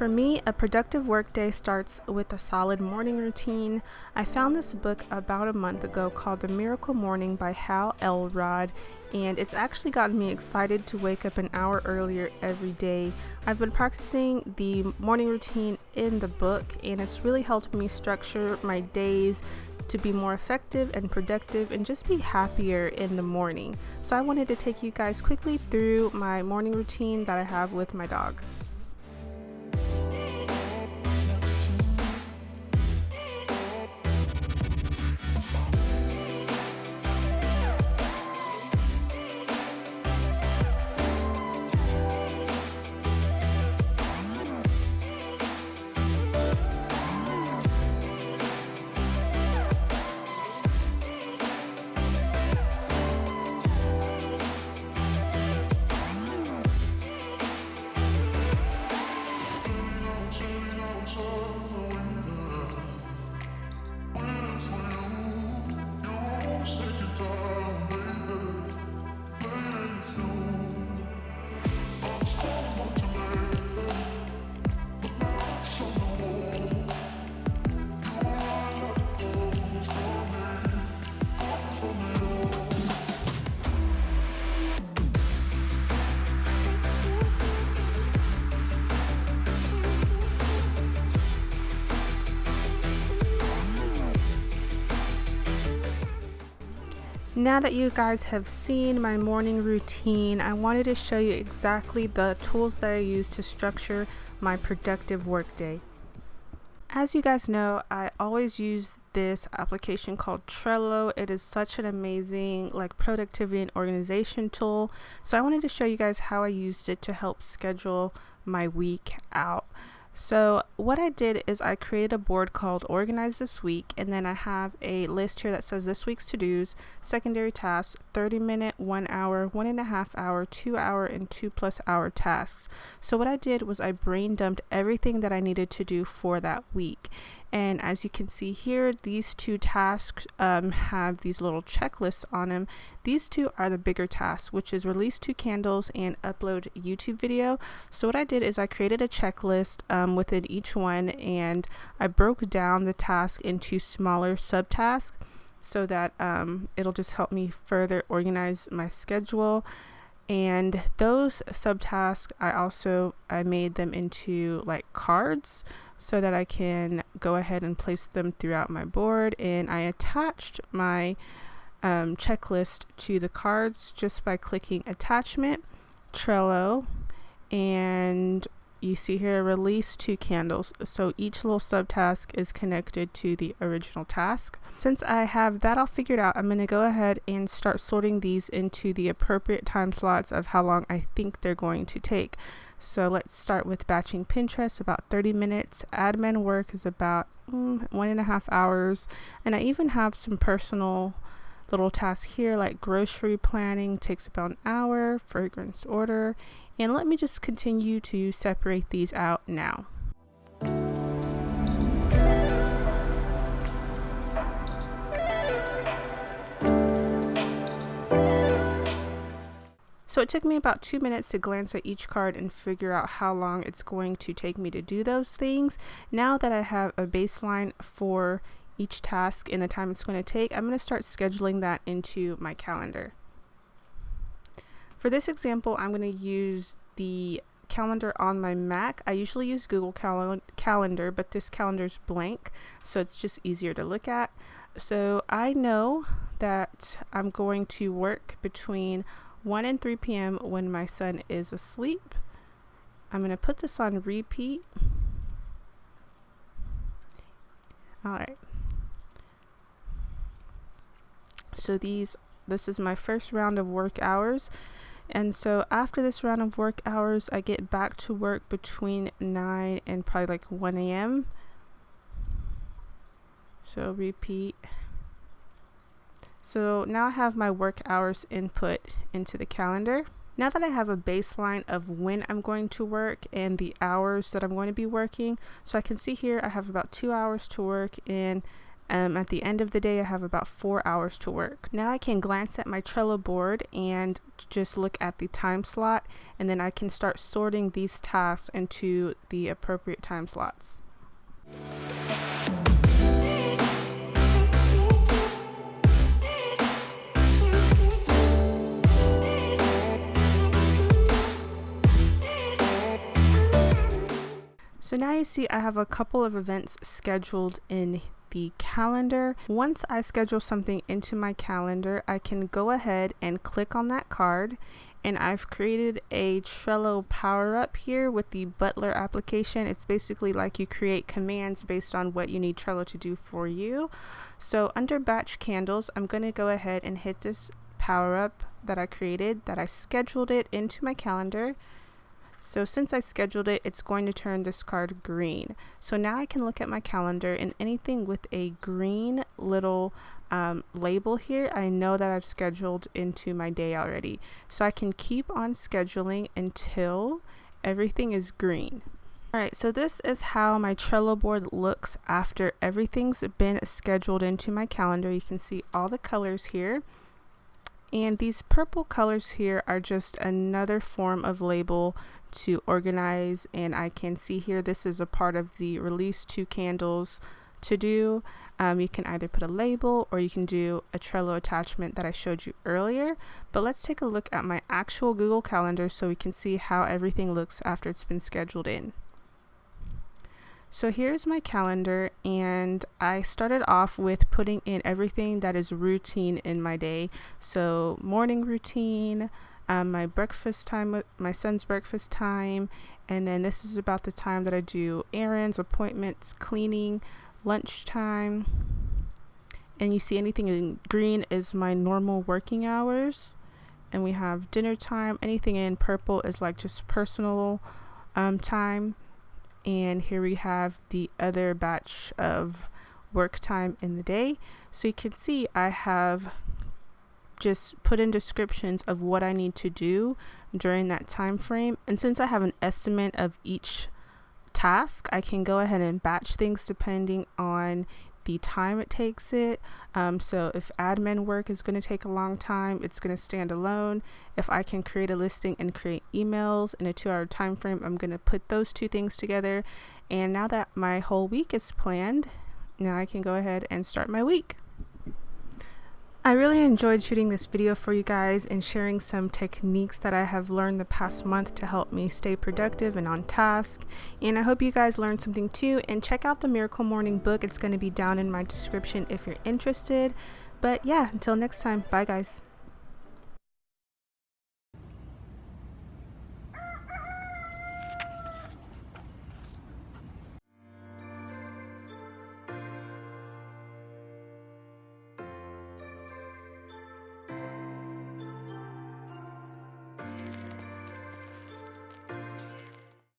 For me, a productive workday starts with a solid morning routine. I found this book about a month ago called The Miracle Morning by Hal Elrod, and it's actually gotten me excited to wake up an hour earlier every day. I've been practicing the morning routine in the book, and it's really helped me structure my days to be more effective and productive and just be happier in the morning. So I wanted to take you guys quickly through my morning routine that I have with my dog. Now that you guys have seen my morning routine, I wanted to show you exactly the tools that I use to structure my productive workday. As you guys know, I always use this application called Trello. It is such an amazing productivity and organization tool. So I wanted to show you guys how I used it to help schedule my week out. So what I did is I created a board called Organize This Week, and then I have a list here that says this week's to-dos, secondary tasks, 30-minute, 1 hour, 1.5 hour, 2 hour, and 2+ hour tasks. So what I did was I brain dumped everything that I needed to do for that week. And as you can see here, these two tasks have these little checklists on them. These two are the bigger tasks, which is release 2 candles and upload YouTube video. So what I did is I created a checklist within each one, and I broke down the task into smaller subtasks so that it'll just help me further organize my schedule. And those subtasks, I made them into cards so that I can go ahead and place them throughout my board. And I attached my checklist to the cards just by clicking Attachment, Trello, and you see here release 2 candles. So each little subtask is connected to the original task. Since I have that all figured out, I'm going to go ahead and start sorting these into the appropriate time slots of how long I think they're going to take. So let's start with batching Pinterest, about 30 minutes. Admin work is about 1.5 hours. And I even have some personal little tasks here, like grocery planning takes about an hour, fragrance order. And let me just continue to separate these out now. So it took me about 2 minutes to glance at each card and figure out how long it's going to take me to do those things. Now that I have a baseline for each task and the time it's going to take, I'm going to start scheduling that into my calendar. For this example, I'm going to use the calendar on my Mac. I usually use Google Calendar, but this calendar is blank, so it's just easier to look at. So I know that I'm going to work between 1 and 3 p.m. when my son is asleep. I'm going to put this on repeat. All right. So this is my first round of work hours. And so after this round of work hours, I get back to work between 9 and probably 1 a.m. So repeat. So now I have my work hours input into the calendar. Now that I have a baseline of when I'm going to work and the hours that I'm going to be working, so I can see here I have about 2 hours to work in At the end of the day, I have about 4 hours to work. Now I can glance at my Trello board and just look at the time slot, and then I can start sorting these tasks into the appropriate time slots. So now you see I have a couple of events scheduled in the calendar. Once I schedule something into my calendar, I can go ahead and click on that card, and I've created a Trello power up here with the Butler application. It's basically like you create commands based on what you need Trello to do for you. So under batch candles, I'm going to go ahead and hit this power up that I created, that I scheduled it into my calendar. So since I scheduled it, it's going to turn this card green. So now I can look at my calendar, and anything with a green little label here, I know that I've scheduled into my day already. So I can keep on scheduling until everything is green. Alright, so this is how my Trello board looks after everything's been scheduled into my calendar. You can see all the colors here. And these purple colors here are just another form of label to organize, and I can see here this is a part of the release 2 candles to do. You can either put a label or you can do a Trello attachment that I showed you earlier. But let's take a look at my actual Google Calendar so we can see how everything looks after it's been scheduled in. So here's my calendar, and I started off with putting in everything that is routine in my day. So morning routine, my breakfast time with my son's breakfast time, and then this is about the time that I do errands, appointments, cleaning, lunchtime. And you see anything in green is my normal working hours, and we have dinner time. Anything in purple is like just personal time. And here we have the other batch of work time in the day. So you can see I have just put in descriptions of what I need to do during that time frame. And since I have an estimate of each task, I can go ahead and batch things depending on the time it takes it. So if admin work is going to take a long time, it's going to stand alone. If I can create a listing and create emails in a 2-hour time frame, I'm going to put those 2 things together. And now that my whole week is planned, now I can go ahead and start my week. I really enjoyed shooting this video for you guys and sharing some techniques that I have learned the past month to help me stay productive and on task. And I hope you guys learned something too, and check out the Miracle Morning book. It's going to be down in my description if you're interested. But yeah, until next time, bye guys.